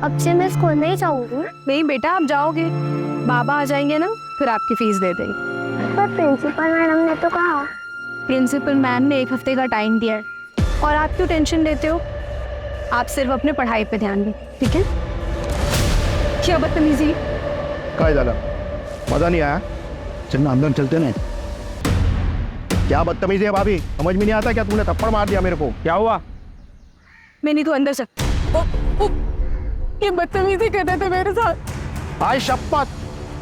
अब से मैं स्कूल नहीं जाऊंगी। नहीं बेटा, आप जाओगे, बाबा आ जाएंगे ना, फिर आपकी फीस दे देंगे। पर प्रिंसिपल मैडम ने तो कहा। प्रिंसिपल मैम ने 1 हफ्ते का टाइम दिया है, और आप क्यों टेंशन लेते हो? आप सिर्फ अपने पढ़ाई पे ध्यान दें, ठीक है? क्या बदतमीजी! काय झालं? मजा नहीं आया? चलना अंदर चलते ना। क्या बदतमीजी है भाभी? समझ में नहीं आता क्या? तुमने थप्पड़ मार दिया मेरे को। क्या हुआ? मैं नहीं तो अंदर से ये बदतमीजी कर रहे थे मेरे साथ। आज शपथ,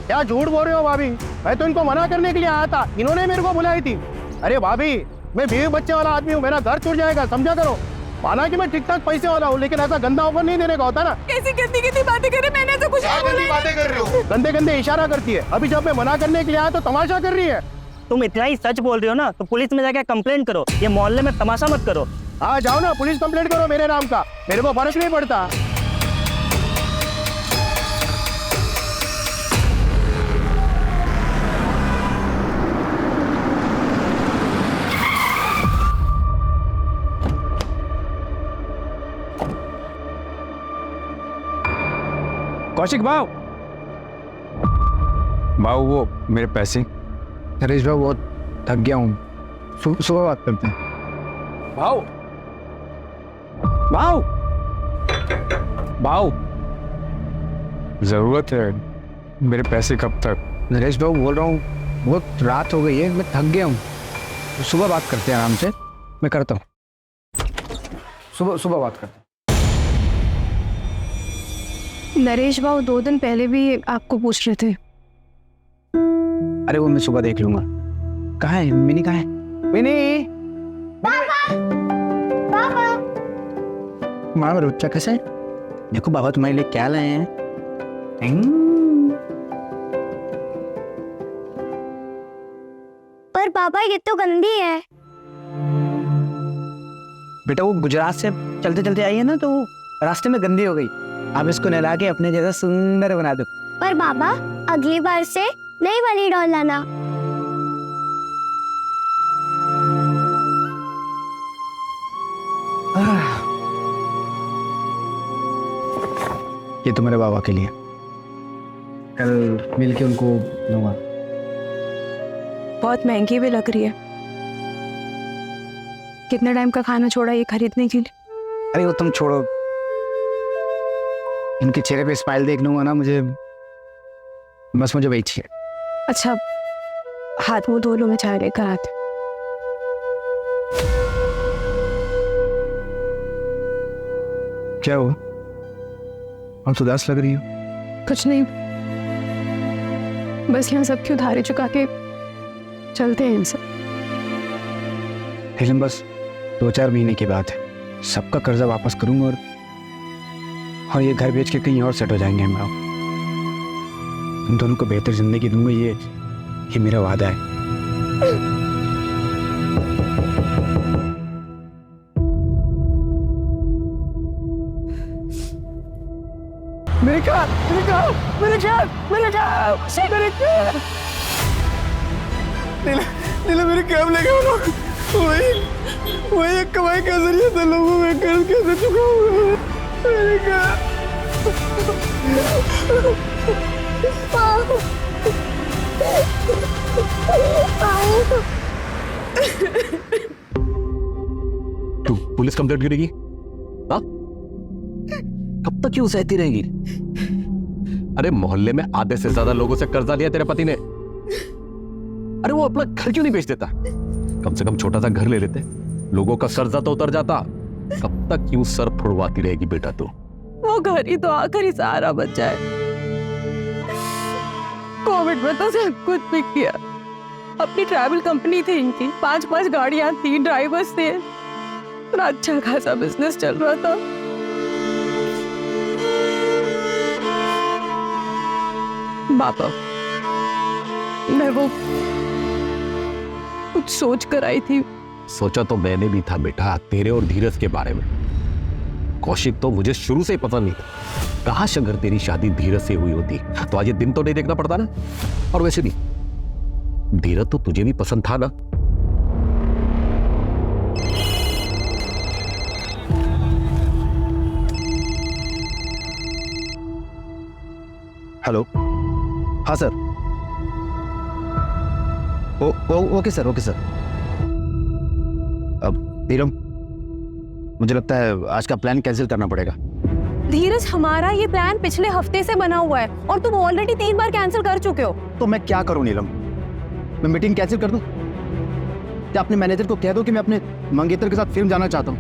क्या झूठ बोल रहे हो भाभी? मैं तो इनको मना करने के लिए आया था, इन्होंने मेरे को बुलाई थी। अरे भाभी, मैं बीवी बच्चे वाला आदमी हूँ, मेरा घर छूट जाएगा, समझा करो। माना कि मैं ठीक ठाक पैसे वाला हूँ, लेकिन ऐसा गंदा ऑफर नहीं देने का होता ना। कैसी गंदी गंदी बातें कर रहे, मैंने तो कुछ नहीं बोला। बातें कर रहे हो? गंदे गंदे इशारा करती है। अभी जब मैं मना करने के लिए आया तो तमाशा कर रही है। तुम इतना ही सच बोल रहे हो ना, तो पुलिस में जाके कंप्लेंट करो। ये मोहल्ले में तमाशा मत करो। हाँ जाओ ना, पुलिस कंप्लेंट करो मेरे नाम का, मेरे को फर्क नहीं पड़ता। कौशिक भाव, भाव वो मेरे पैसे। नरेश भाई बहुत थक गया हूँ, सुबह बात करते हैं। भाव, भाव, भाव, जरूरत है मेरे पैसे। कब तक? नरेश भाई बोल रहा हूँ, बहुत रात हो गई है, मैं थक गया हूँ, सुबह बात करते हैं आराम से। मैं करता हूँ, सुबह बात करते हैं। नरेश बाबू 2 दिन पहले भी आपको पूछ रहे थे। अरे वो मैं सुबह देख लूंगा। कहाँ है मिनी? कहाँ है मिनी? पापा माँ रुचा कैसे है? देखो बाबा तुम्हारे लिए क्या लाए हैं। पर पापा ये तो गंदी है। बेटा वो गुजरात से चलते चलते आई है ना, तो रास्ते में गंदी हो गई। आप इसको नहला के अपने जैसा सुंदर बना दो। पर पापा अगली बार से नई वाली डॉल लाना। ये तो मेरे बाबा के लिए, कल मिल के उनको दूंगा। बहुत महंगी भी लग रही है। कितने टाइम का खाना छोड़ा ये खरीदने के लिए? अरे वो तुम छोड़ो, इनके चेहरे पे स्माइल देख लूंगा ना, मुझे वही चाहिए। अच्छा, हाथ मुंह धो लो, मैं चाय लेकर आती। क्या हुआ? हम उदास लग रही हो। कुछ नहीं, बस यहाँ सबकी उधारी चुका के चलते हैं इनसे। लेकिन बस 2-4 महीने की बात है, सबका कर्जा वापस करूंगा और ये घर बेच के कहीं और सेट हो जाएंगे हम लोग। तुम दोनों को बेहतर जिंदगी दूंगा, ये मेरा वादा है। मेरे ख्याल नीला मेरे कैब ले गए लोग। वही एक कमाई का जरिया था, लोगों में कर्ज कैसे चुकाऊंगा? मेरे ख्याल तू पुलिस कंप्लेंट करेगी? हाँ, कब तक क्यों सहती रहेगी? अरे मोहल्ले में आधे से ज्यादा लोगों से कर्जा लिया तेरे पति ने। अरे वो अपना घर क्यों नहीं बेच देता? कम से कम छोटा सा घर ले लेते, लोगों का कर्जा तो उतर जाता। कब तक क्यों सर फुड़वाती रहेगी बेटा तू? वो घर ही तो आखिरी सहारा बचा है। कोविड में तो सब कुछ बिक गया। अपनी ट्रैवल कंपनी थी इनकी, 5 गाड़ियां थी, ड्राइवर्स थे, इतना अच्छा खासा बिजनेस चल रहा था। बाबा, मैं वो कुछ सोच कर आई थी। सोचा तो मैंने भी था बेटा, तेरे और धीरज के बारे में। कौशिक तो मुझे शुरू से पता नहीं था। काश अगर तेरी शादी धीरज से हुई होती तो आज ये दिन तो नहीं देखना पड़ता ना। और वैसे भी धीरज तो तुझे भी पसंद था ना। हेलो, हाँ sir. Okay sir, okay sir. अब नीलम, मुझे लगता है आज का प्लान कैंसिल करना पड़ेगा। धीरज, हमारा ये प्लान पिछले हफ्ते से बना हुआ है और तुम ऑलरेडी 3 बार कैंसिल कर चुके हो। तो मैं क्या करूं नीलम? मैं मीटिंग कैंसिल कर दूं? क्या अपने मैनेजर को कह दो कि मैं अपने मंगेतर के साथ फिल्म जाना चाहता हूं?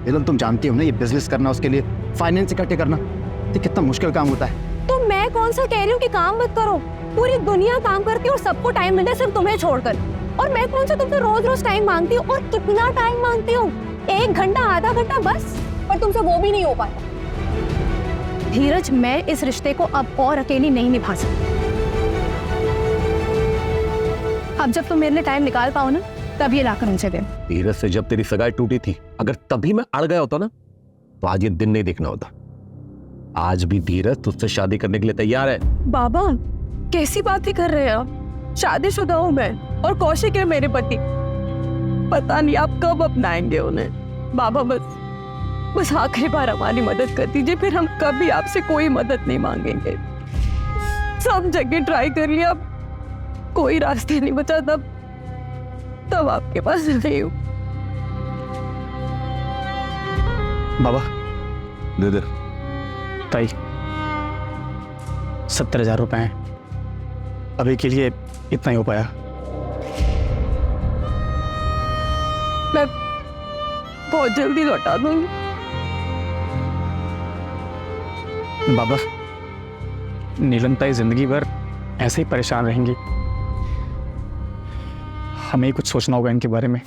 नीलम, तुम जानती हो ना, ये बिजनेस करना, उसके लिए फाइनेंस इकट्ठे करना, ये कितना मुश्किल काम होता है। तो मैं कौन सा कह रही हूँ कि काम मत करो? पूरी दुनिया काम करती है और सबको टाइम मिलता है, सिर्फ तुम्हें छोड़कर। और मैं कौन सा तुमसे रोज रोज टाइम मांगती हूँ? और कितना टाइम मांगती हूँ? 1 घंटा, आधा घंटा बस, पर तुमसे वो भी नहीं हो पाता। धीरज, मैं इस रिश्ते को अब और अकेली नहीं निभा सकती। अब जब तुम मेरे लिए टाइम निकाल पाओ ना, तब ये लाकर मुझे दे। धीरज से जब तेरी सगाई टूटी थी, अगर तभी मैं अड़ गया होता ना, तो आज ये दिन नहीं देखना होता। आज भी धीरज तुझसे शादी करने के लिए तैयार है। बाबा, कैसी बातें कर रहे हैं आप? शादीशुदा हूँ मैं और कौशिक है मेरे पति। पता नहीं आप कब अपनाएंगे उन्हें। बाबा, बस आखिरी बार हमारी मदद कर दीजिए, फिर हम कभी आपसे कोई मदद नहीं मांगेंगे। सब जगह ट्राई कर लिया, अब कोई रास्ते नहीं बचा, तब आपके पास नहीं हूँ। बाबा, दे दे। ताई, 70,000 रुपए हैं, अभी के लिए इतना ही हो पाया। मैं बहुत जल्दी लौटा दूंगी। बाबा, नीलम ताई जिंदगी भर ऐसे ही परेशान रहेंगी। हमें ही कुछ सोचना होगा इनके बारे में।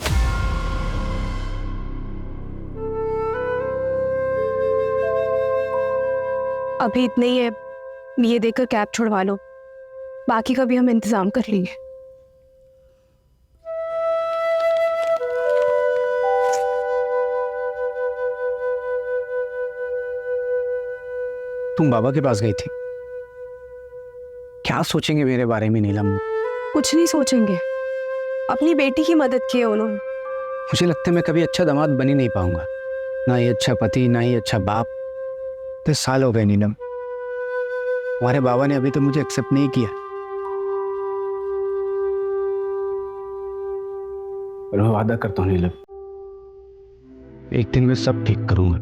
अभी इतने ही है, ये देकर कैब छुड़वा लो, बाकी का भी हम इंतजाम कर लेंगे। तुम बाबा के पास गई थी, क्या सोचेंगे मेरे बारे में नीलम? कुछ नहीं सोचेंगे, अपनी बेटी की मदद की है उन्होंने। मुझे लगता है मैं कभी अच्छा दामाद बन ही नहीं पाऊंगा, ना ही अच्छा पति, ना ही अच्छा बाप। 10 साल हो गए नीलम, हमारे बाबा ने अभी तो मुझे एक्सेप्ट नहीं किया। पर मैं वादा करता हूँ नीलम, एक दिन मैं सब ठीक करूंगा।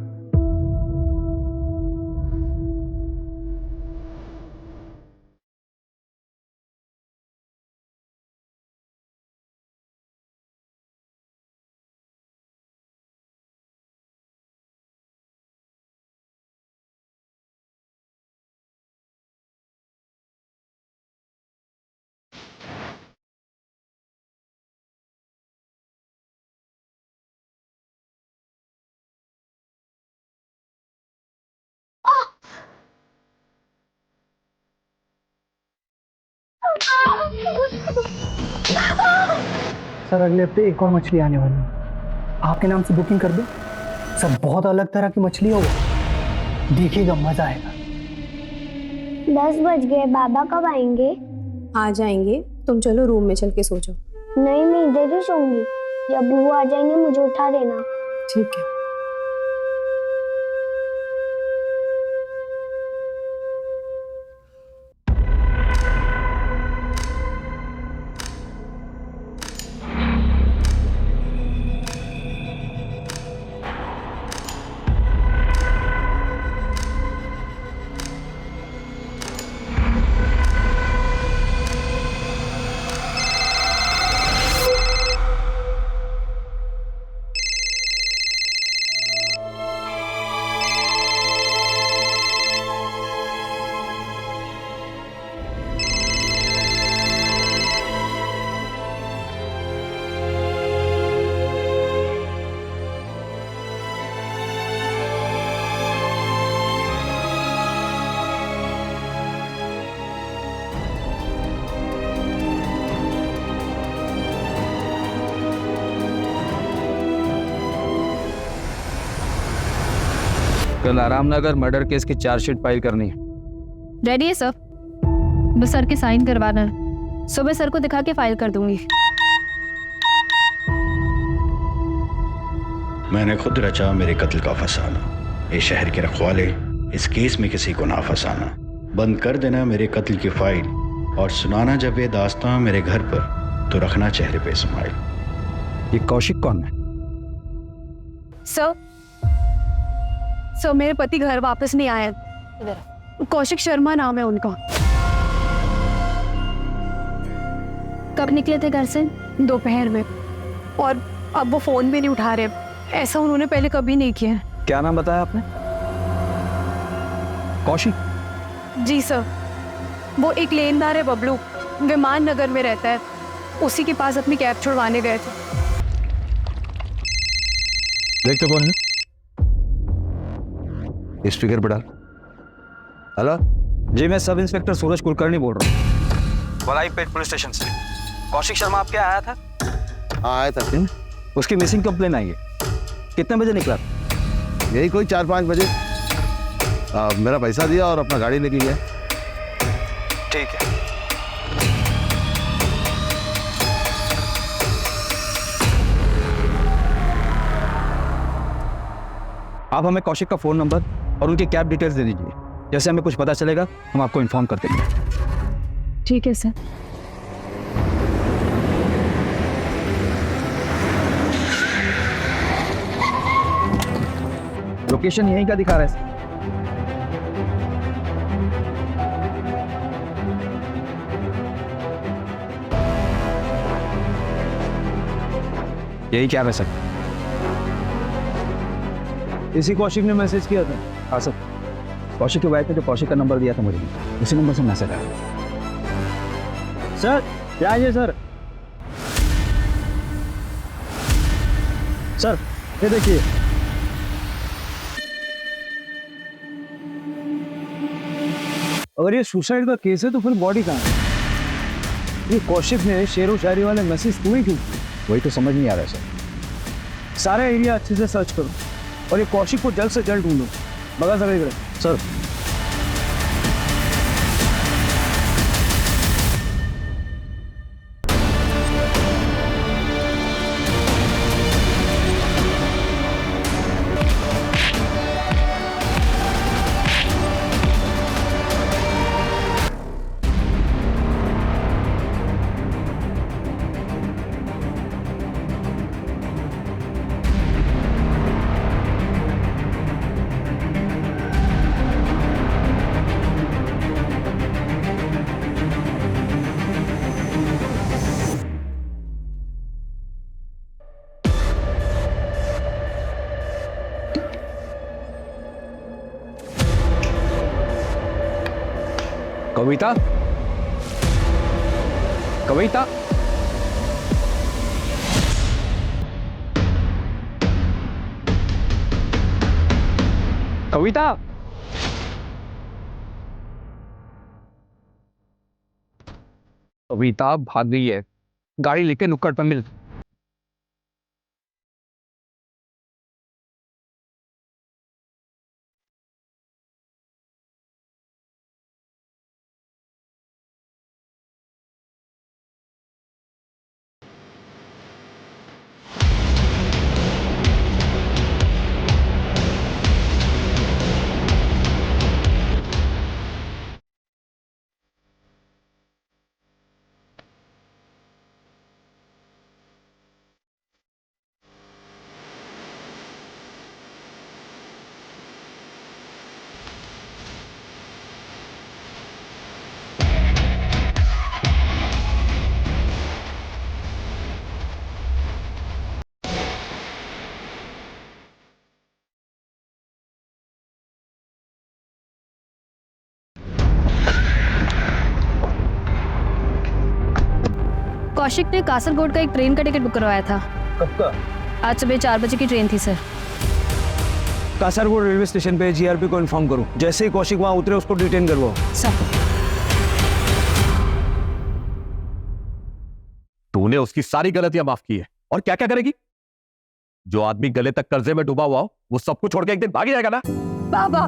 सर, अगले हफ्ते एक और मछली आने वाली है, आपके नाम से बुकिंग कर दो। सर, बहुत अलग तरह की मछली होगा, देखिएगा, मजा आएगा। 10 बज गए, बाबा कब आएंगे? आ जाएंगे, तुम चलो रूम में चल के सो जाओ। नहीं, मैं इधर ही सोऊंगी, जब भी वो आ जाएंगे मुझे उठा देना। ठीक है। कल आरामनगर मर्डर केस की चार्जशीट फाइल करनी है। रेडी है सर, बस सर के साइन करवाना है। सुबह सर को दिखा के फाइल कर दूंगी। मैंने खुद रचा मेरे कत्ल का फसाना, ये शहर के रखवाले इस केस में किसी को ना फंसाना। बंद कर देना मेरे कत्ल की फाइल और सुनाना जब ये दास्तां मेरे घर पर, तो रखना चेहरे पे स्माइल। ये कौशिक कौन है? सर मेरे पति घर वापस नहीं आए। कौशिक शर्मा नाम है उनका। कब निकले थे घर से? दोपहर में, और अब वो फोन भी नहीं उठा रहे। ऐसा उन्होंने पहले कभी नहीं किया। क्या नाम बताया आपने? कौशिक? जी सर, वो एक लेनदार है बबलू, विमान नगर में रहता है। उसी के पास अपनी कैब छुड़वाने गए थे। देखते कौन है? स्पीकर पे डाल। हेलो जी, मैं सब इंस्पेक्टर सूरज कुलकर्णी बोल रहा हूँ, वलाईपेट पुलिस स्टेशन से। कौशिक शर्मा आपके आया था? हाँ आया था। उसकी मिसिंग कंप्लेन आई है। कितने बजे निकला? यही कोई 4-5 बजे। मेरा पैसा दिया और अपना गाड़ी लेके गया। ठीक है। आप हमें कौशिक का फोन नंबर और उनकी कैब डिटेल्स दे दीजिए। जैसे हमें कुछ पता चलेगा हम आपको इन्फॉर्म कर देंगे। ठीक है सर। लोकेशन यहीं का दिखा रहा है। यही क्या है सर? इसी कौशिक ने मैसेज किया था। हाँ सर, कौशिक के वाइफ ने जो कौशिक का नंबर दिया था मुझे, उसी नंबर से मैसेज आया। सर क्या है सर? सर ये देखिए। अगर ये सुसाइड का केस है तो फिर बॉडी कहाँ है? ये कौशिक ने शेरो शायरी वाले मैसेज क्यों क्यों? वही तो समझ नहीं आ रहा है सर। सारा एरिया अच्छे से सर्च करो और ये कौशिक को जल्द से जल्द ढूंढो। बगा सर। सर कविता, कविता, कविता। कविता भाग गई है। गाड़ी लेके नुक्कड़ पर मिल। कौशिक ने कासरगोड का एक ट्रेन का टिकट बुक करवाया था। कब का? आज सुबह 4 बजे की ट्रेन थी सर। कासरगोड रेलवे स्टेशन पे जीआरपी को इन्फॉर्म करो। जैसे ही कौशिक वहां उतरे उसको डिटेन करवाओ। सर तूने उसकी सारी गलतियां माफ की है और क्या क्या करेगी? जो आदमी गले तक कर्जे में डूबा हुआ हो वो सब कुछ छोड़ के एक दिन भाग जाएगा ना। बाबा,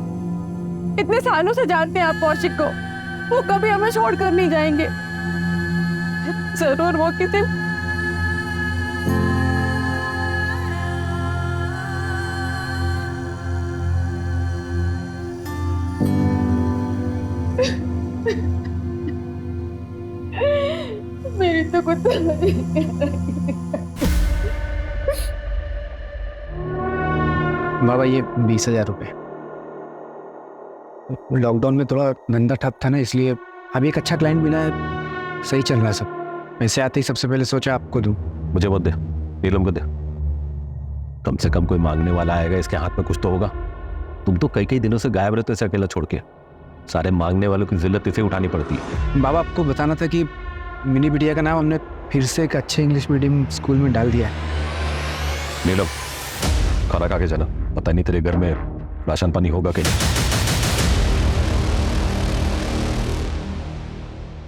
इतने सालों से जानते हैं आप कौशिक को। वो कभी हमें छोड़कर नहीं जाएंगे। जरूर वो किसी बाबा ये 20,000 रुपये। लॉकडाउन में थोड़ा धंधा ठप था ना, इसलिए अभी एक अच्छा क्लाइंट मिला है, सही चल रहा है सब। वैसे आते ही सबसे पहले सोचा आपको दूं। मुझे मत दे, नीलम को दे। कम से कम कोई मांगने वाला आएगा, इसके हाथ में कुछ तो होगा। तुम तो कई दिनों से गायब रहते इसे अकेला छोड़ के। सारे मांगने वालों की जिल्लत इसे उठानी पड़ती है। बाबा आपको बताना था कि मिनी बिटिया का नाम हमने फिर से एक अच्छे इंग्लिश मीडियम स्कूल में डाल दिया है। नीलम, खाना खा के जाना। पता नहीं तेरे घर में राशन पानी होगा कि नहीं।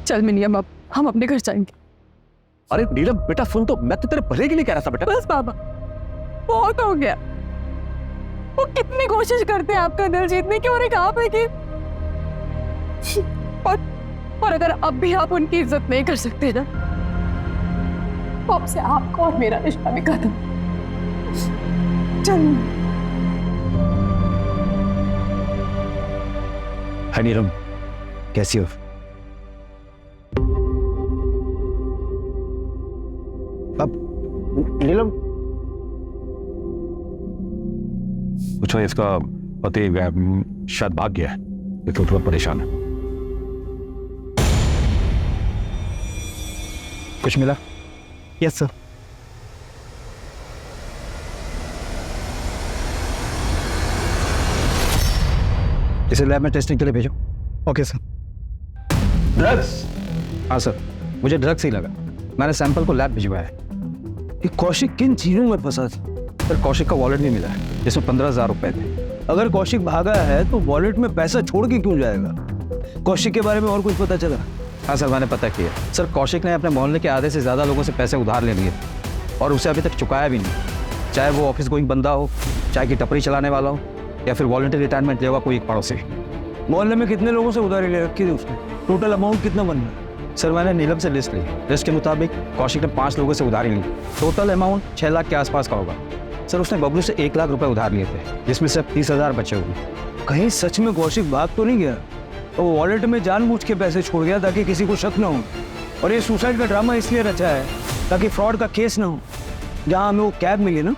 चल मिनियम, अब हम अपने घर जाएंगे। अरे नीलम बेटा सुन, तो मैं तो तेरे भले के लिए कह रहा था बेटा। बस बाबा, बहुत हो गया। वो कितनी कोशिश करते हैं आपका दिल जीतने की, और एक आप है कि और अगर अब भी आप उनकी इज्जत नहीं कर सकते ना, तो अब से आपका और मेरा रिश्ता भी खत्म। चल हाय नीलम, कैसी हो? अब नीलम, पूछो इसका पति शायद भाग गया है, इसलिए थोड़ा परेशान है। कुछ मिला? Yes sir. इसे लैब में टेस्टिंग के लिए भेजो। Okay sir. ड्रग्स? हाँ सर, मुझे ड्रग्स ही लगा। मैंने सैंपल को लैब भिजवाया है। कि कौशिक किन चीजों में फंसा था? सर कौशिक का वॉलेट भी मिला है, जिसमें 15,000 रुपए थे। अगर कौशिक भागा है तो वॉलेट में पैसा छोड़ के क्यों जाएगा? कौशिक के बारे में और कुछ पता चला? हाँ सर, मैंने पता किया। सर कौशिक ने अपने मोहल्ले के आधे से ज़्यादा लोगों से पैसे उधार ले लिए और उसे अभी तक चुकाया भी नहीं। चाहे वो ऑफिस गोइंग बंदा हो, चाहे कि टपरी चलाने वाला हो, या फिर वॉलंटरी रिटायरमेंट लेवा कोई एक पड़ोसी। मोहल्ले में कितने लोगों से उधारी ले रखी थी उसने? टोटल अमाउंट कितना बन रहा? सर मैंने नीलम से लिस्ट ली। लिस्ट के मुताबिक कौशिक ने 5 लोगों से उधारी ली। टोटल अमाउंट 6 लाख के आसपास का होगा। सर उसने बबलू से 1 लाख रुपए उधार लिए थे, जिसमें से 30,000 बचे हुए। कहीं सच में कौशिक भाग तो नहीं गया? तो वो वॉलेट में जानबूझ के पैसे छोड़ गया ताकि किसी को शक ना हो, और ये सुसाइड का ड्रामा इसलिए रचा है ताकि फ्रॉड का केस ना हो। जहाँ हमें वो कैब मिली ना,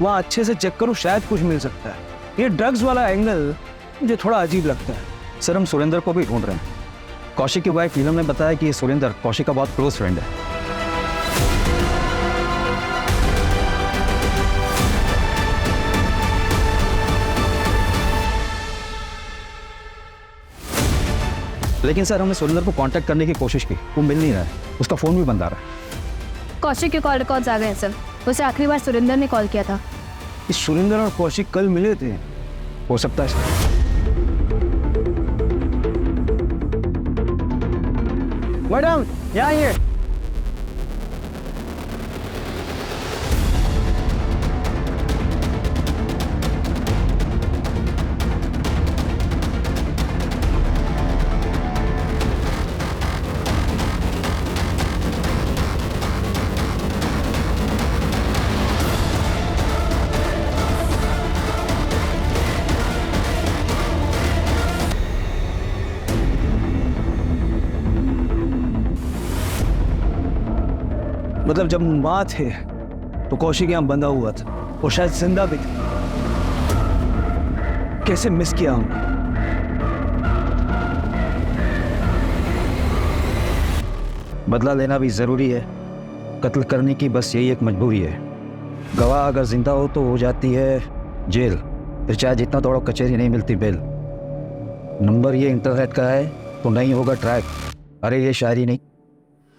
वहाँ अच्छे से चेक करो, शायद कुछ मिल सकता है। ये ड्रग्स वाला एंगल मुझे थोड़ा अजीब लगता है। सर हम सुरेंद्र को भी ढूंढ रहे हैं। कौशिक की वाइफ नीलम ने बताया कि ये सुरेंद्र कौशिक का बहुत क्लोज फ्रेंड है। लेकिन सर हमने सुरेंद्र को कांटेक्ट करने की कोशिश की, वो मिल नहीं रहा है। उसका फोन भी बंद आ रहा है। कौशिक के कॉल रिकॉर्ड्स आ गए हैं सर। उसे आखिरी बार सुरेंद्र ने कॉल किया था। इस सुरेंद्र और कौशिक कल मिले थे? हो सकता है सर। मैडम यहाँ आइए। मतलब जब माँ थे तो कौशिक यहाँ बंधा हुआ था और शायद जिंदा भी था। कैसे मिस किया हमने। बदला लेना भी जरूरी है, कत्ल करने की बस यही एक मजबूरी है। गवाह अगर जिंदा हो तो हो जाती है जेल, फिर चाहे जितना दौड़ो कचहरी नहीं मिलती बेल। नंबर ये इंटरनेट का है तो नहीं होगा ट्रैक। अरे ये शायरी नहीं,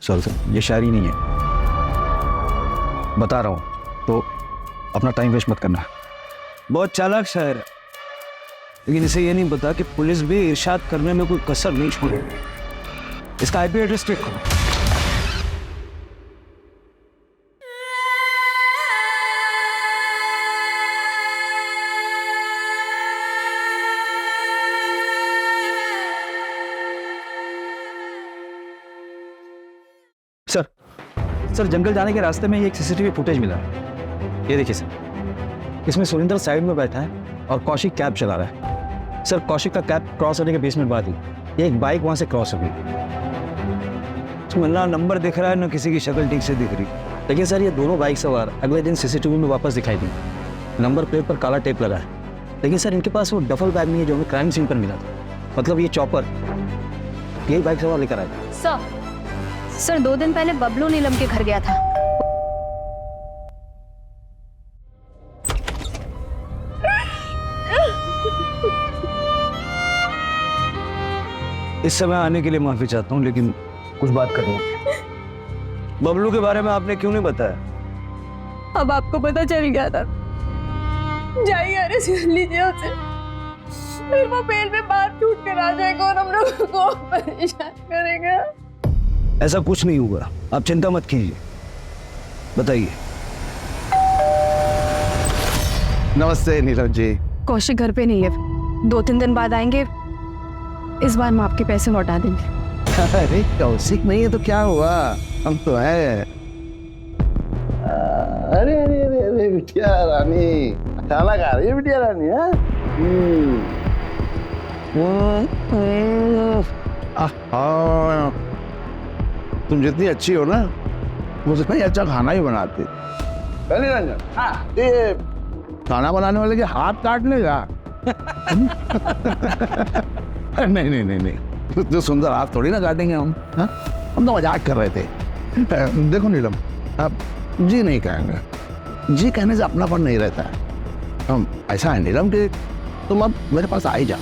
सर ये शायरी नहीं है, बता रहा हूँ, तो अपना टाइम वेस्ट मत करना। बहुत चालाक शायर है, लेकिन इसे ये नहीं पता कि पुलिस भी इरशाद करने में कोई कसर नहीं छोड़ेगी। इसका आईपी एड्रेस चेक करो। सर जंगल जाने के रास्ते में ये एक सीसीटीवी फुटेज मिला है। ये देखिए सर, इसमें सुरेंद्र साइड में बैठा है और कौशिक कैब चला रहा है। सर कौशिक का कैब क्रॉस होने के 20 मिनट बाद ही एक बाइक वहां से क्रॉस हो गई। तो ना नंबर दिख रहा है ना किसी की शक्ल ठीक से दिख रही। देखिए सर, ये दोनों बाइक सवार अगले दिन सीसीटीवी में वापस दिखाई दी। नंबर प्लेट पर काला टेप लगा है। लेकिन सर इनके पास वो डफल बैग नहीं है जो हमें क्राइम सीन पर मिला था। मतलब ये चॉपर यही बाइक सवार लेकर आया। सर 2 दिन पहले बबलू नीलम के घर गया था। इस समय आने के लिए माफी चाहता हूँ, लेकिन कुछ बात करनी है। बबलू के बारे में आपने क्यों नहीं बताया? अब आपको पता चल गया था। जाइए अरेस्ट कर लीजिए उसे, फिर वो बेल में बात टूट कर आ जाएगा और हम लोगों को परेशान करेगा। ऐसा कुछ नहीं हुआ, आप चिंता मत कीजिए। बताइए। नमस्ते नीरज जी। कौशिक घर पे नहीं है, 2-3 दिन बाद आएंगे। इस बार हम आपके पैसे लौटा देंगे। अरे कौशिक नहीं है तो क्या हुआ, हम तो है। अरे अरे अरे अरे बिटिया रानी, खाना खा रही है बिटिया रानी? तुम जितनी अच्छी हो ना, मुझसे ही अच्छा खाना ही बनाती। ये खाना बनाने वाले के हाथ काटने का? नहीं नहीं नहीं नहीं, जो सुंदर हाथ थोड़ी ना काटेंगे हम। हा? हम तो मजाक कर रहे थे। देखो नीलम, आप जी नहीं कहेंगे, जी कहने से अपनापन नहीं रहता है। हम ऐसा है नीलम कि तुम अब मेरे पास आ ही जाओ,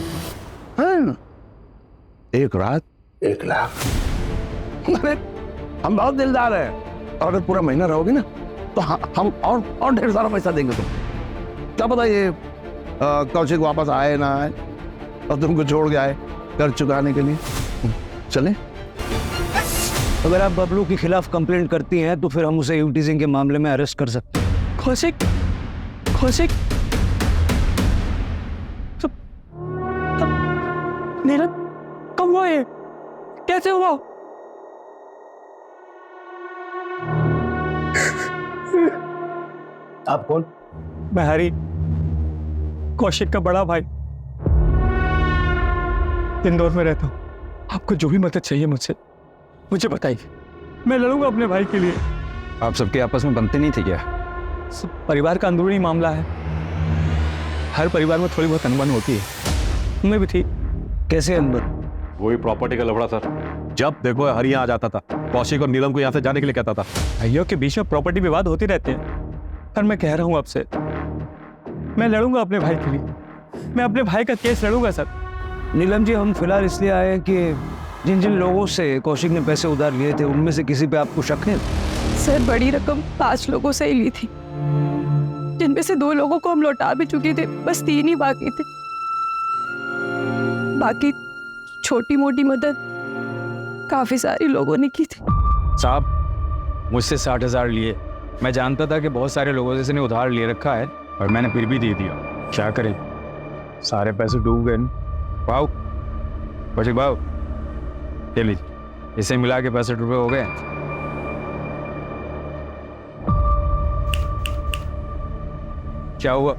है ना? 1 रात 1 लाख। अरे हम बहुत दिलदार हैं, और अगर पूरा महीना रहोगे ना तो हम और ढेर सारा पैसा देंगे तुम। क्या पता ये कौशिक वापस आए ना आए और तुमको छोड़ के आए कर चुकाने के लिए। चले? अगर आप बबलू के खिलाफ कंप्लेंट करती हैं तो फिर हम उसे यूटीजिंग के मामले में अरेस्ट कर सकते हैं। कौशिक, कौशिक, नीरज कब हुआ ये? कैसे हुआ? आप कौन? मैं हरी, कौशिक का बड़ा भाई। इंदौर में रहता हूँ। आपको जो भी मदद चाहिए मुझसे मुझे बताइए, मैं लड़ूंगा अपने भाई के लिए। आप सबके आपस में बनते नहीं थे क्या? सब परिवार का अंदरूनी मामला है। हर परिवार में थोड़ी बहुत अनबन होती है, उनमें भी थी। कैसे अंदर? वही प्रॉपर्टी का लफड़ा सर। जब देखो हरी यहाँ आ जाता था, कौशिक और नीलम को यहाँ से जाने के लिए कहता था। भाइयों के बीच में प्रॉपर्टी विवाद होते रहते हैं। पर मैं कह रहा हूँ आपसे, मैं लड़ूंगा अपने भाई के लिए। मैं अपने भाई का केस लड़ूंगा सर। नीलम जी, हम फिलहाल इसलिए आए हैं कि जिन जिन लोगों से कौशिक ने पैसे उधार लिए थे उनमें से किसी पे आपको शक है? सर बड़ी रकम 5 लोगों से ही ली थी, जिनमें से 2 लोगों को हम लौटा भी चुके थे, बस 3 ही बाकी थे। बाकी छोटी मोटी मदद काफी सारी लोगों ने की थी। साहब मुझसे 60,000 लिए। मैं जानता था कि बहुत सारे लोगों से इसने उधार ले रखा है और मैंने फिर भी दे दिया। क्या करें, सारे पैसे डूब गए। भाव कौशिक भाव, ये लीजिए, इसे मिला के 65 रुपये हो गए। क्या हुआ?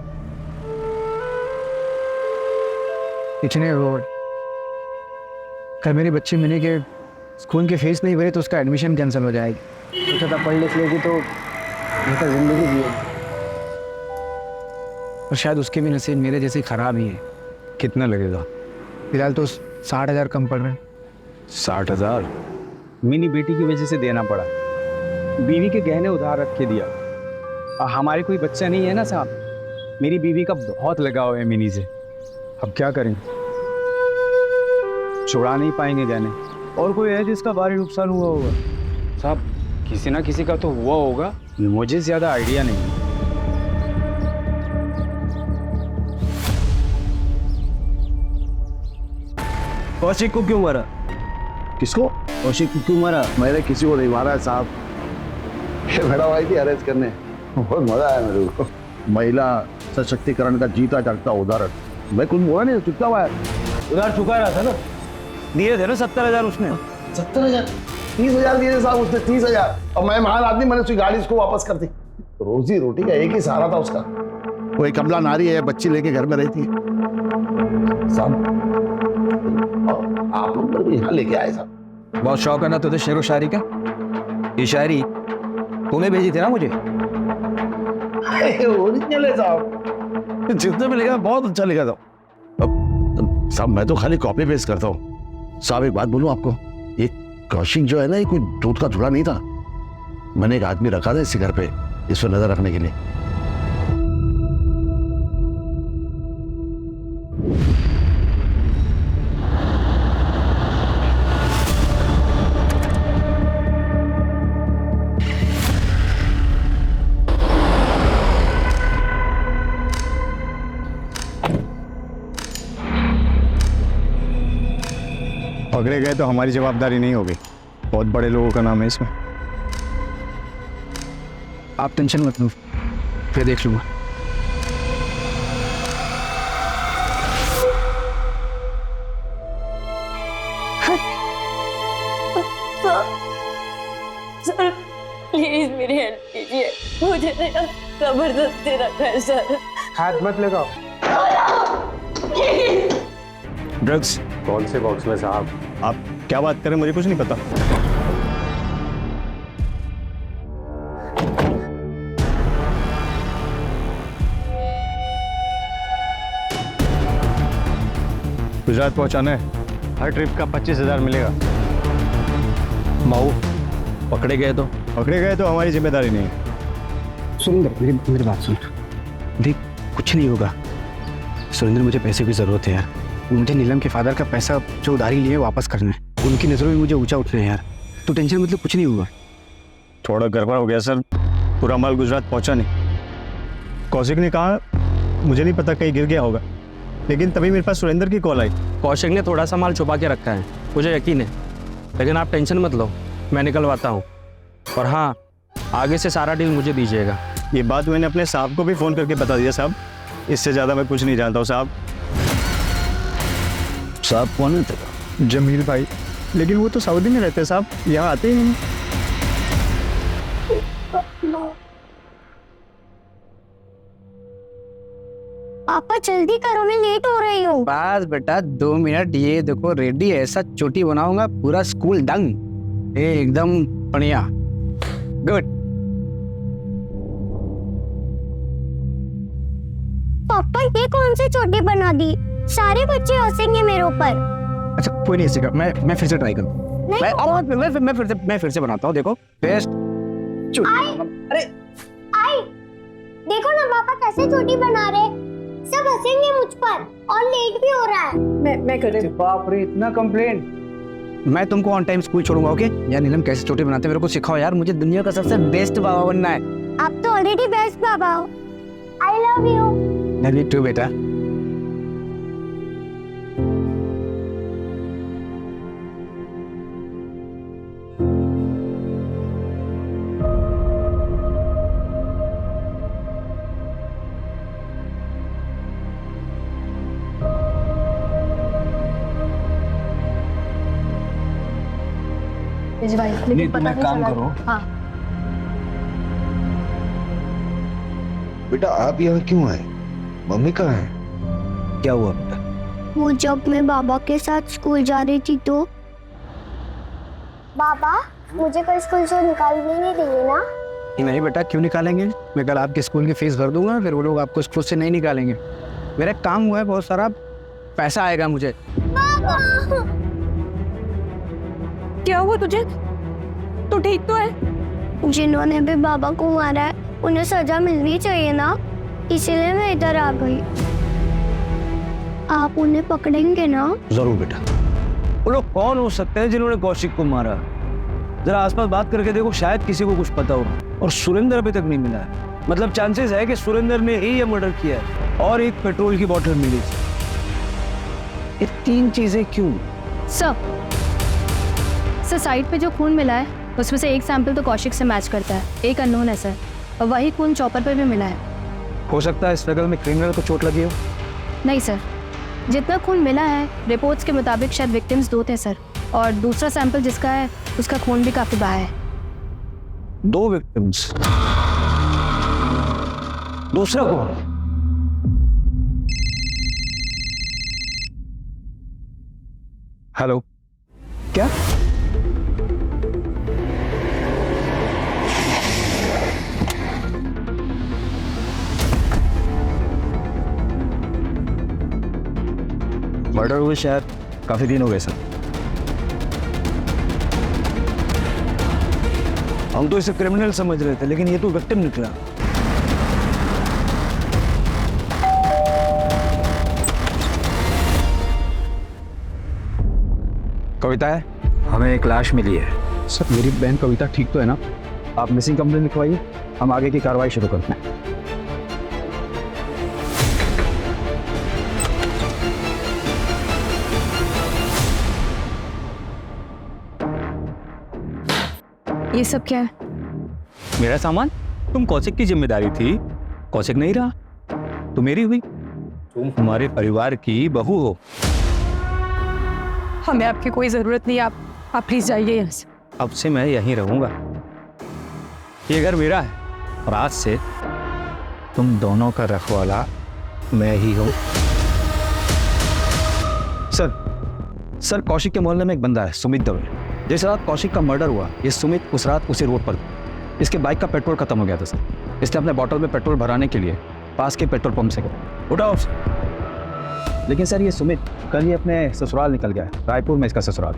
इतने रोड कल मेरी बच्ची मिनी के स्कूल की फीस नहीं भरी तो उसका एडमिशन कैंसिल हो जाएगी। सोचा था पढ़ लिख लेगी तो बेहतर जिंदगी जिएगी, और शायद उसके भी नसीब मेरे जैसे खराब ही है। कितना लगेगा? फिलहाल तो 60,000 कम पड़ रहे हैं। 60,000 मिनी बेटी की वजह से देना पड़ा। बीवी के गहने उधार रख के दिया। और हमारे कोई बच्चा नहीं है ना साहब, मेरी बीवी का बहुत लगाव है मिनी से। अब क्या करें, छुड़ा नहीं पाएंगे गहने। और कोई है जिसका भारी नुकसान हुआ होगा? साहब किसी ना किसी का तो हुआ होगा, मुझे ज्यादा आइडिया नहीं है। कौशिक को क्यों मारा? किसको? कौशिक को क्यों मारा? मैंने किसी को नहीं मारा है साहब, ये मैडम आई थी अरेस्ट करने। बहुत मजा आया मेरे को। महिला सशक्तिकरण का जीता जागता उदाहरण। मैं कुछ बोला नहीं, चुपता हुआ है। उधार चुका रहा था ना, दिए थे ना 70,000 उसने। 70,000? 30,000 दिए थे साहब उसने, 30,000। और मैं महान आदमी, मैंने उसकी गाड़ी उसको वापस कर दी। रोजी रोटी का एक ही सहारा था उसका। वो एक कमला नारी है, बच्ची लेके घर में रहती है साहब। आप लोग मेरे को यहाँ लेके आए साहब, बहुत शौक है ना तुझे शेर व शायरी का? ये शायरी तूने भेजी थी ना मुझे? ओरिजिनल है साहब। जितने में लिखा बहुत अच्छा लिखा था। साहब मैं तो खाली कॉपी पेस्ट करता हूँ। साहब एक बात बोलूं आपको, ये कौशिक जो है ना, ये कोई दूध का धुला नहीं था। मैंने एक आदमी रखा था इसी घर पे इस पर नजर रखने के लिए। पकड़े गए तो हमारी जवाबदारी नहीं होगी, बहुत बड़े लोगों का नाम है इसमें। आप टेंशन मत लो, फिर देख लूंगा। सर प्लीज मेरी हेल्प कीजिए, मुझे जबरदस्ती रखा है सर। हाथ मत लगाओ। ड्रग्स कौन से बॉक्स में साहब? आप क्या बात करें, मुझे कुछ नहीं पता। गुजरात पहुंचाना है, हर ट्रिप का 25,000 मिलेगा। माऊ पकड़े गए तो? पकड़े गए तो हमारी जिम्मेदारी नहीं है। सुरेंद्र मेरी बात सुन, देख कुछ नहीं होगा। सुरेंद्र मुझे पैसे की ज़रूरत है यार, मुझे नीलम के फादर का पैसा जो उधारी लिए वापस करना है। उनकी नज़रों में मुझे ऊंचा उठना है यार, तो टेंशन मतलब कुछ नहीं होगा। थोड़ा गड़बड़ हो गया सर, पूरा माल गुजरात पहुंचा नहीं। कौशिक ने कहा मुझे नहीं पता, कहीं गिर गया होगा, लेकिन तभी मेरे पास सुरेंद्र की कॉल आई। कौशिक ने थोड़ा सा माल छुपा के रखा है, मुझे यकीन है, लेकिन आप टेंशन मत लो, मैं निकलवाता हूँ। और हाँ, आगे से सारा डील मुझे दीजिएगा। ये बात मैंने अपने साहब को भी फ़ोन करके बता दिया साहब, इससे ज़्यादा मैं कुछ नहीं जानता हूँ साहब। साहब कौन है तेरा? जमील भाई, लेकिन वो तो सऊदी में रहते हैं साहब, यहाँ आते ही नहीं। पापा जल्दी करो, मैं लेट हो रही हूँ। बस बेटा 2 मिनट, ये देखो रेडी, ऐसा चोटी बनाऊंगा पूरा स्कूल दंग, एकदम बढ़िया, गुड। पापा ये कौन सी चोटी बना दी? सारे बच्चे हंसेंगे मेरे ऊपर। अच्छा कोई नहीं हंसेगा, मैं फिर से ट्राई करूँ। नहीं, मैं फिर से बनाता हूँ, देखो बेस्ट। अरे आई देखो ना पापा कैसे चोटी बना रहे, सब हंसेंगे मुझ पर और लेट भी हो रहा है। मैं कर रही हूँ। बाप रे, इतना कंप्लेंट। मैं तुमको ऑन टाइम स्कूल छोड़ूंगा, ओके? यार नीलम कैसे चोटी बनाते हैं मेरे को सिखाओ यार, मुझे दुनिया का सबसे बेस्ट बाबा बनना है। आप तो ऑलरेडी बेस्ट बाबा हो। I love you. Love you too बेटा। नहीं तुम एक काम करो, हाँ बेटा आप यहाँ क्यों आए? मम्मी कहाँ है? क्या हुआ बेटा? वो जब मैं बाबा के साथ स्कूल जा रही थी तो बाबा मुझे कल स्कूल से निकालने नहीं देंगे ना? नहीं बेटा, क्यों निकालेंगे? मैं कल आपके स्कूल की फीस भर दूंगा, फिर वो लोग आपको स्कूल से नहीं निकालेंगे। मेरा काम हुआ है, बहुत सारा पैसा आएगा मुझे। क्या हुआ तुझे? तू ठीक तो है? जिन्होंने भी बाबा को मारा है उन्हें सजा मिलनी चाहिए ना, इसीलिए मैं इधर आ गई। आप उन्हें पकड़ेंगे ना? जरूर बेटा। वो लोग कौन हो सकते हैं जिन्होंने कौशिक को मारा? जरा आसपास बात करके देखो, शायद किसी को कुछ पता हो। और सुरेंद्र अभी तक नहीं मिला है, मतलब चांसेस है कि सुरेंद्र ने ही ये मर्डर किया है। और एक पेट्रोल की बोतल मिली थी। ये 3 चीजें क्यों? सर साइट पे जो खून मिला है उसमें से एक सैंपल तो कौशिक से मैच करता है, एक अननोन है सर, और वही खून चॉपर पे भी मिला है। हो सकता है स्ट्रगल में क्रिमिनल को चोट लगी हो। नहीं सर, जितना खून मिला है रिपोर्ट्स के मुताबिक शायद विक्टिम्स 2 थे सर, और दूसरा सैंपल जिसका है उसका खून भी काफी बहा है। 2 विक्टिम्स, दूसरा कौन? हेलो, क्या मर्डर हुए शायद काफ़ी दिन हो गए सर। हम तो इसे क्रिमिनल समझ रहे थे, लेकिन ये तो विक्टिम निकला। कविता है? हमें एक लाश मिली है सर। मेरी बहन कविता ठीक तो है ना? आप मिसिंग कंप्लेंट लिखवाइए, हम आगे की कार्रवाई शुरू करते हैं। ये सब क्या है? मेरा सामान? तुम कौशिक की जिम्मेदारी थी, कौशिक नहीं रहा तो मेरी हुई। तुम हमारे परिवार की बहू हो। हमें आपकी कोई जरूरत नहीं, आप प्लीज जाइए यहाँ से। अब से मैं यहीं रहूंगा। ये घर मेरा है और आज से तुम दोनों का रखवाला मैं ही हूँ। सर कौशिक के मोहल्ले में एक बंदा है सुमित दवे। जिस रात कौशिक का मर्डर हुआ, ये सुमित उस रात उसी रोड पर था। इसके बाइक का पेट्रोल खत्म हो गया था सर। इसने अपने बॉटल में पेट्रोल भराने के लिए पास के पेट्रोल पंप से गया। उठाओ। लेकिन सर ये सुमित कल ही अपने ससुराल निकल गया है। रायपुर में इसका ससुराल।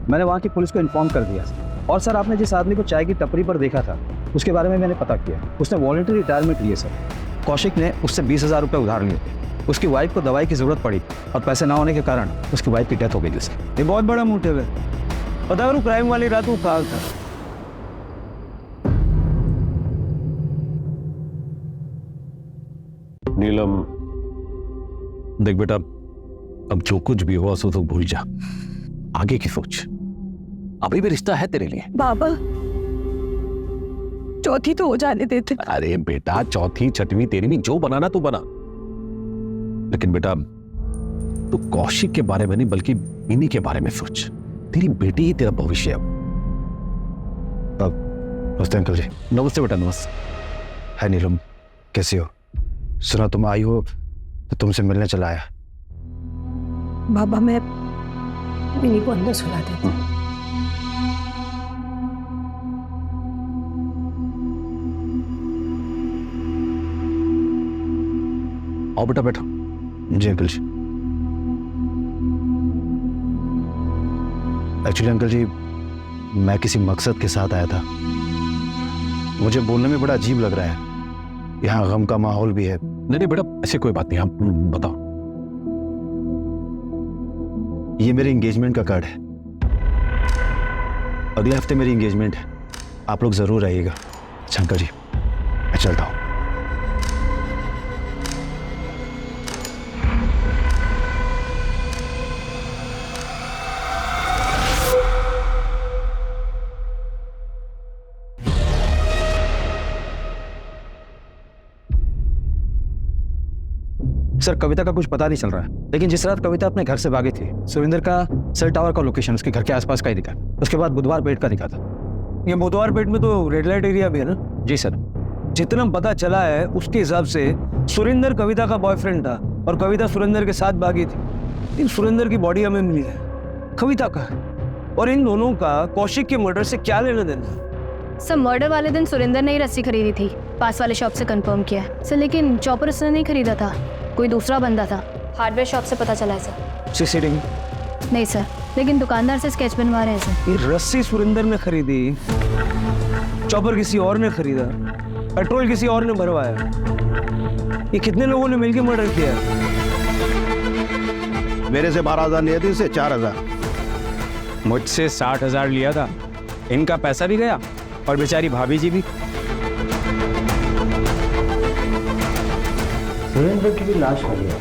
मैंने वहाँ की पुलिस को इन्फॉर्म कर दिया। और सर आपने जिस आदमी को चाय की टपरी पर देखा था, उसके बारे में मैंने पता किया। उसने वॉलंटरी रिटायरमेंट लिए सर। कौशिक ने उससे 20,000 रुपये उधार लिए थे। उसकी वाइफ को दवाई की जरूरत पड़ी और पैसे ना होने के कारण उसकी वाइफ की डेथ हो गई थी सर। ये बहुत बड़ा मोटिव है। पता करूँ क्राइम वाली रात वो कहाँ था? नीलम, देख बेटा, अब जो कुछ भी हुआ सो तो भूल जा, आगे की सोच। अभी भी रिश्ता है तेरे लिए। बाबा चौथी तो हो जाने देते। अरे बेटा, चौथी छठवीं तेरहवीं जो बनाना तू बना, लेकिन बेटा तू कौशिक के बारे में नहीं बल्कि इन्हीं के बारे में सोच। तेरी बेटी ही तेरा भविष्य है। नमस्ते अंकल जी। नमस्ते बेटा। नमस्ते। हाय नीलम, कैसी हो? सुना तुम आई हो तो तुमसे मिलने चला आया। बाबा मैं मिनी को अंदर सुला देती हूँ। आओ बेटा, बैठो। जी अंकल जी। एक्चुअली अंकल जी, मैं किसी मकसद के साथ आया था। मुझे बोलने में बड़ा अजीब लग रहा है। यहाँ गम का माहौल भी है। नहीं बेटा, ऐसी कोई बात नहीं, आप बताओ। ये मेरे एंगेजमेंट का कार्ड है। अगले हफ्ते मेरी एंगेजमेंट है, आप लोग जरूर आइएगा। अच्छा अंकल जी, मैं चलता हूँ। सर कविता का कुछ पता नहीं चल रहा है, लेकिन जिस रात कविता अपने घर से भागी थी, सुरेंद्र का सेल टावर का लोकेशन उसके घर के आसपास का ही दिखा। उसके बाद बुधवार पेट का दिखा था। ये बुधवार पेट में तो रेड लाइट एरिया भी है ना? जी सर। जितना पता चला है उसके हिसाब से सुरेंद्र कविता का बॉयफ्रेंड था और कविता सुरेंद्र के साथ भागी थी। लेकिन सुरेंद्र की बॉडी हमें मिली है, कविता का। और इन दोनों का कौशिक के मर्डर से क्या लेना देना? सर मर्डर वाले दिन सुरेंद्र ने ही रस्सी खरीदी थी, पास वाले शॉप से कंफर्म किया है सर। लेकिन चॉपर उसने नहीं खरीदा था, कोई दूसरा बंदा था। हार्डवेयर शॉप से पता चला है सर। सीसीटीवी नहीं सर, लेकिन दुकानदार से स्केच बनवा रहे हैं सर। ये रस्सी सुरेंद्र ने खरीदी, चॉपर किसी और ने खरीदा, पेट्रोल किसी और ने भरवाया। ये कितने लोगों ने मिलकर मर्डर किया? मेरे से 12,000 लिए थे, इसे 4,000। मुझसे 60,000 लिया था। इनका पैसा भी गया और बेचारी भाभी जी भी। सुरेंद्र की भी लाश मिली है।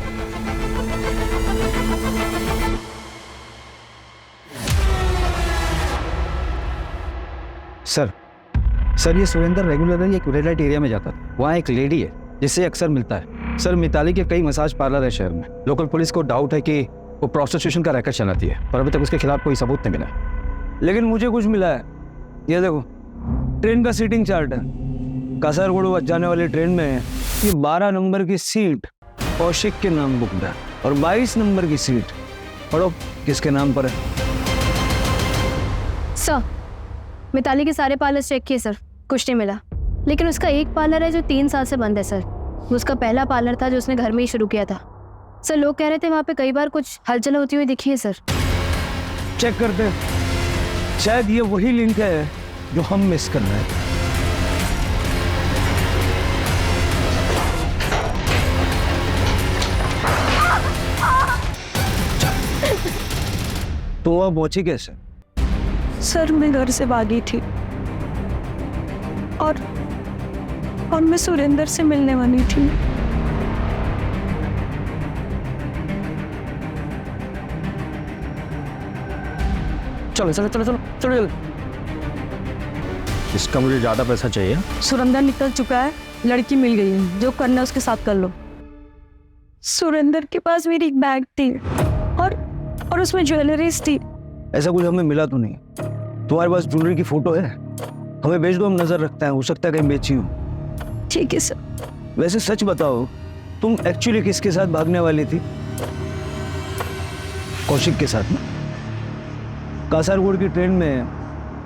सर ये सुरेंद्र रेगुलरली एक रेड लाइट एरिया में जाता था। वहाँ एक लेडी है जिससे अक्सर मिलता है। सर मिताली के कई मसाज पार्लर है शहर में। लोकल पुलिस को डाउट है कि वो प्रोस्टिट्यूशन का रैकेट चलाती है, पर अभी तक उसके खिलाफ कोई सबूत नहीं मिला। लेकिन मुझे कुछ मिला है। ये देखो, ट्रेन का सीटिंग चार्ट है। कासरगोड जाने वाली ट्रेन में ये 12 नंबर की सीट कौशिक के नाम बुक है और 22 नंबर की सीट पढ़ो किसके नाम पर है। सर मिताली के सारे पार्लर चेक किए सर, कुछ नहीं मिला। लेकिन उसका एक पार्लर है जो 3 साल से बंद है सर। वो उसका पहला पार्लर था जो उसने घर में ही शुरू किया था। सर लोग कह रहे थे वहाँ पे कई बार कुछ हलचल होती हुई दिखी है सर। चेक करते हैं, शायद ये वही लिंक है जो हम मिस कर रहे हैं। तो वह पहुंची कैसे? सर मैं घर से भागी थी और मैं सुरेंद्र से मिलने वाली थी। चलो चलो चलो चलो चलो चलो। इसका मुझे ज्यादा पैसा चाहिए। सुरेंद्र निकल चुका है, लड़की मिल गई है, जो करना है उसके साथ कर लो। सुरेंद्र के पास मेरी एक बैग थी और उसमें ज्वेलरीज थी। ऐसा कुछ हमें मिला तो नहीं। तुम्हारे पास ज्वेलरी की फोटो है? हमें भेज दो, हम नजर रखते हैं, हो सकता है कहीं बेची हो। ठीक है सर। वैसे सच बताओ, तुम एक्चुअली किसके साथ भागने वाली थी? कौशिक के साथ ना? कासारगोड की ट्रेन में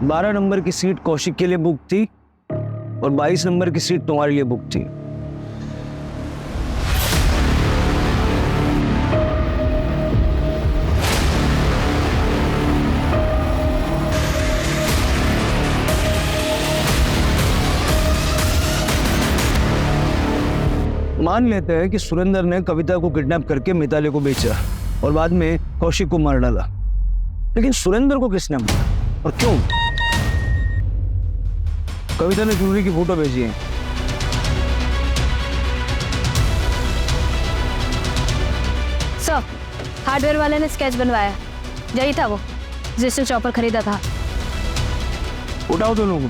12 नंबर की सीट कौशिक के लिए बुक थी और 22 नंबर की सीट तुम्हारे लिए बुक थी। मान लेते हैं कि सुरेंद्र ने कविता को किडनैप करके मिताली को बेचा और बाद में कौशिक को मार डाला, लेकिन सुरेंद्र को किसने मारा और क्यों? कविता ने ज्वेलरी की फोटो भेजी है। सर हार्डवेयर वाले ने स्केच बनवाया, यही था वो जिससे चॉपर खरीदा था। उठाओ दोनों को।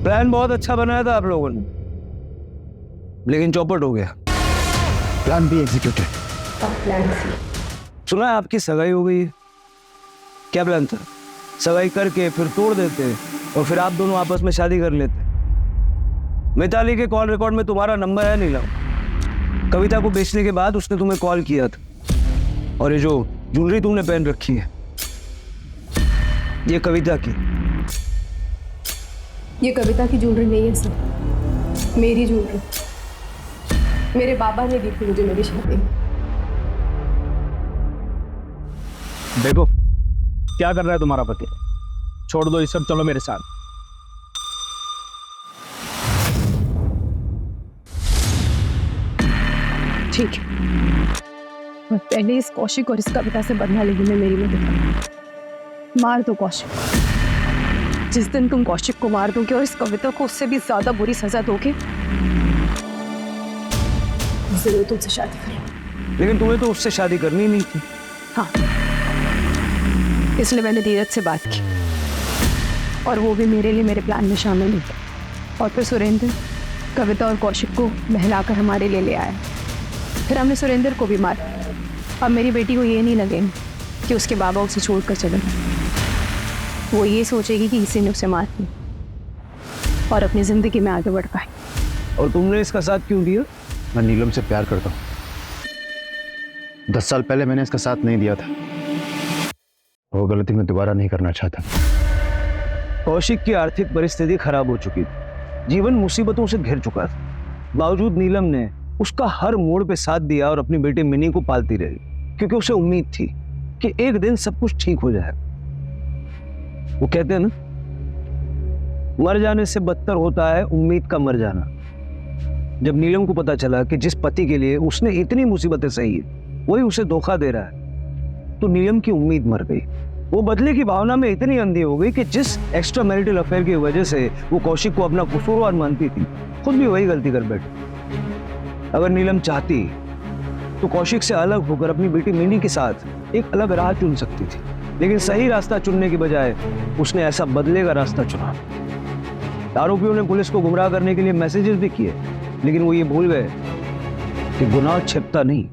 प्लान बहुत अच्छा बनाया था आप लोगों ने, लेकिन चौपट हो गया। Plan be executed. सुना है आपकी सगाई हो गई है? क्या प्लान था? सगाई करके फिर तोड़ देते और फिर आप दोनों आपस में शादी कर लेते। मिताली के कॉल रिकॉर्ड में तुम्हारा नंबर है नीलम। कविता को बेचने के बाद उसने तुम्हें कॉल किया था। और ये जो ज्वेलरी तुमने पहन रखी है, ये कविता की। ये कविता की ज्वेलरी नहीं है सर, मेरी ज्वेलरी। मेरे बाबा ने दी थी मुझे मेरी शादी। देखो क्या कर रहा है तुम्हारा पति। छोड़ दो ये सब, चलो मेरे साथ। ठीक है, मैं पहले इस कौशिक और इस कविता से बदला लेगी। मैं मेरी मदद मार दो कौशिक। जिस दिन तुम कौशिक को मार दोगे और इस कविता को उससे भी ज्यादा बुरी सजा दोगे, जरूर तुमसे शादी करें। लेकिन तुम्हें तो उससे शादी करनी नहीं थी। हाँ, इसलिए मैंने धीरज से बात की और वो भी मेरे लिए मेरे प्लान में शामिल हुई। और फिर सुरेंद्र कविता और कौशिक को बहलाकर हमारे लिए ले आया। फिर हमने सुरेंद्र को भी मारा। अब मेरी बेटी को ये नहीं लगे कि उसके बाबा उसे छोड़कर चले गए। वो ये सोचेगी कि इसी ने उसे मार दिया और अपनी जिंदगी में आगे बढ़ पाए। और तुमने इसका साथ क्यों दिया? मैं नीलम से प्यार करता हूँ। 10 साल पहले मैंने इसका साथ नहीं दिया था। वो गलती मैं दोबारा नहीं करना चाहता। कौशिक की आर्थिक परिस्थिति खराब हो चुकी थी, जीवन मुसीबतों से घिर चुका था। बावजूद नीलम ने उसका हर मोड़ पे साथ दिया और अपनी बेटी मिनी को पालती रही, क्योंकि उसे उम्मीद थी कि एक दिन सब कुछ ठीक हो जाए। वो कहते हैं ना, मर जाने से बदतर होता है उम्मीद का मर जाना। जब नीलम को पता चला कि जिस पति के लिए उसने इतनी मुसीबतें सही है वही उसे धोखा दे रहा है, तो नीलम की उम्मीद मर गई। वो बदले की भावना में इतनी अंधी हो गई कि जिस एक्स्ट्रा मैरिटल अफेयर की वजह से वो कौशिक को अपना कसूरवार मानती थी, खुद भी वही गलती कर बैठी। अगर नीलम चाहती तो कौशिक से अलग होकर अपनी बेटी मिनी के साथ एक अलग राह चुन सकती थी, लेकिन सही रास्ता चुनने के बजाय उसने ऐसा बदले का रास्ता चुना। आरोपियों ने पुलिस को गुमराह करने के लिए मैसेजेस भी किए, लेकिन वो ये भूल गए कि गुनाह छिपता नहीं,